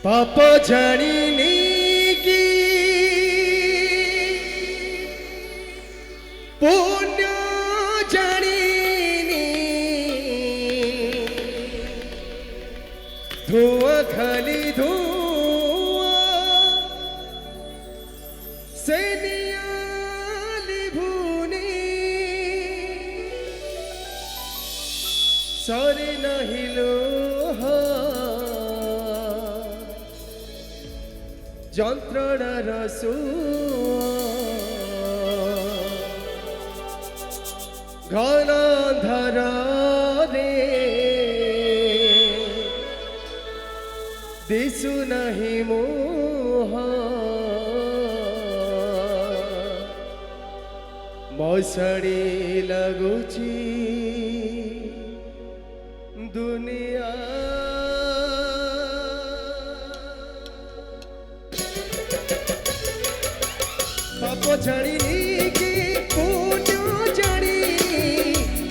पाप जानिनी कि पुण्य जानिनी धुआं खाली धुआं से नियाली भूनी सरी नहीं लोहा যন্ত্রণার ঘন অন্ধকারে দিশু নাহি মোহ মশাড়ি লাগুছি দুনিয়া पाप जानिनी कि पुण्य जानिनी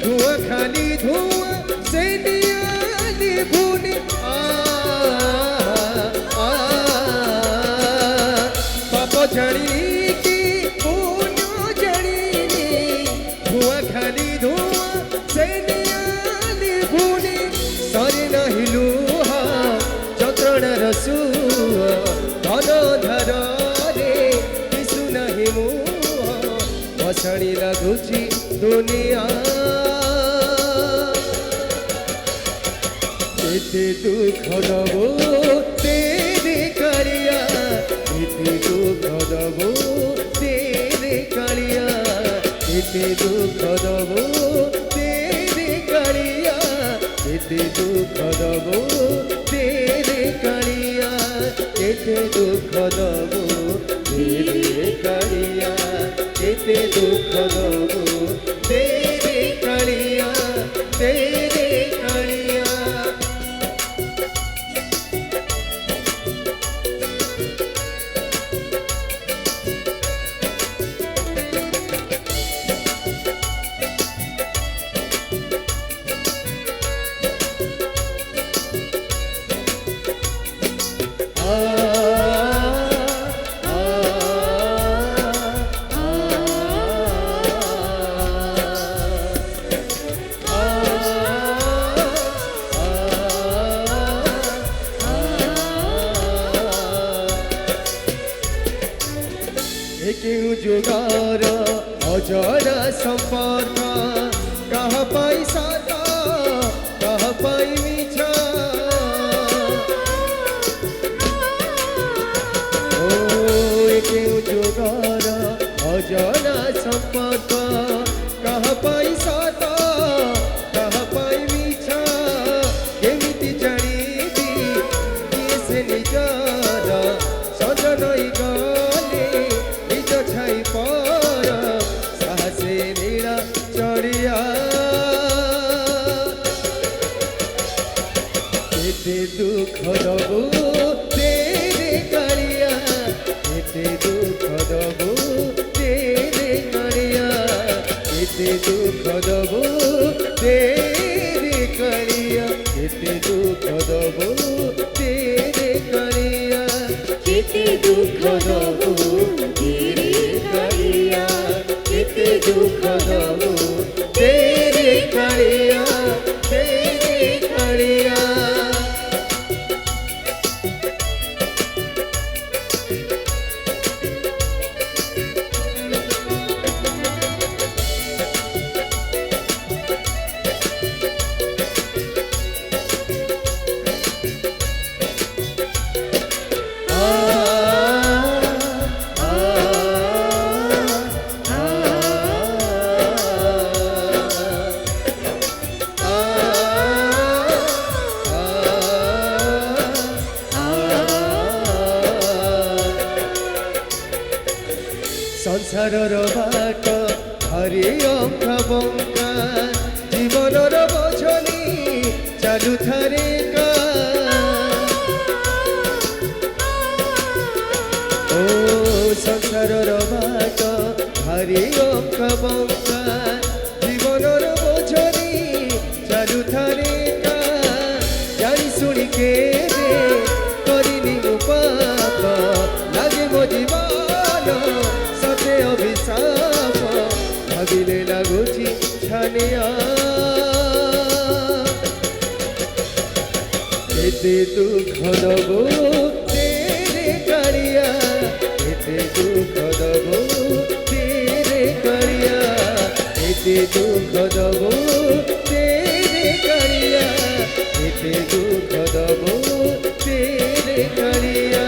धुआं खाली धुआं से नियाली भूनी पाप जानिनी कि पुण्य जानिनी धुआं खाली धुआं से नियाली भूनी सरी नहीं लुहा যন্ত্রণার সুয়া ঘন ধারে मशाणी लगुची दुनिया केते दुख दबो तेरे कालिया केते दुख दबो तेरे कालिया केते दुख दबो तेरे कालिया केते दुख दबो तेरे कालिया केते दुख दबो तेरे कालिया केते दुख दबो तेरे कालिया तेरे कालिया क्यों जुगार अजरा संपर्क कह पैसा कह पाई मिछा ओ क्यों जुगार अजरा संपर्क कह पैसा कह पाई मिछा केमिति जानिबी किए से निजार सजन गले छाई पर साहसे नीड़ा चढ़िया केते दुख दबो तेरे कालिया केते दुख दबो तेरे कालिया केते दुख दबो तेरे कालिया केते दुख दबो तेरे कालिया केते दुख दबो केते दुख दबो तेरे कालिया तेरे कालिया संसारर बाट हरि अंका बंका जीवनर बोझनी चालू थारे का ओ संसारर बाट हरि अंका बंका जीवनर बोझनी चालू थारे का जानी सुनी के दे करिनी দুনিয়া এতে দুঃখ দেব তেরে কালিয়া এতে দুঃখ দেব তেরে কালিয়া এতে দুঃখ দেব তেরে কালিয়া এতে দুঃখ দেব তেরে কালিয়া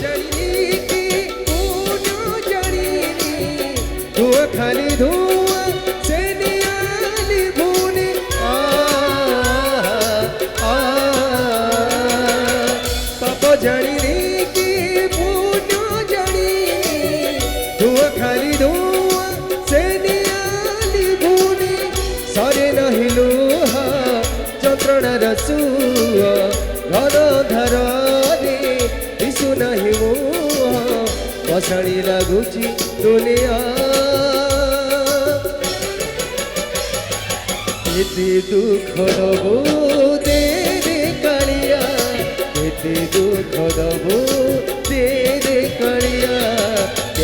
জানি কি কোন জানি ধোয়া খালি ধোয়া সে নিয়ালি ভুনে পাপ জানি কি পুণ্য জানি ধোয়া খালি ধোয়া সে নিয়ালি ভুনে সরে নাহি লোহা যন্ত্রণার সুয়া ঘর ধারে দিশু নাহি মোহ বসাଣି ଲାଗୁଛି ଦୁନିଆ ଏତେ ଦୁଃଖ ଦବ ତେରେ କାଳିଆ ଏତେ ଦୁଃଖ ଦବ ତେରେ କାଳିଆ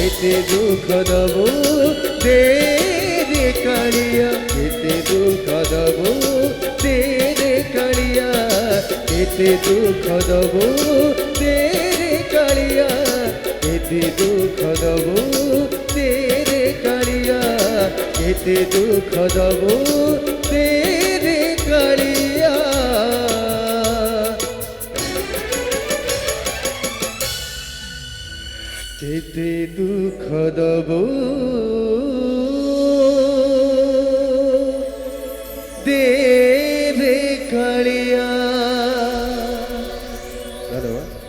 ଏତେ ଦୁଃଖ ଦବ ତେରେ କାଳିଆ ଏତେ ଦୁଃଖ ଦବ ତେରେ କାଳିଆ ଏତେ ଦୁଃଖ ଦବ ତେରେ କାଳିଆ এতে দুঃখ দেব তেরে কালিয়া এতে দুঃখ দেব তেরে কালিয়া এতে দুঃখ দেব তেরে কালিয়া। ধন্যবাদ।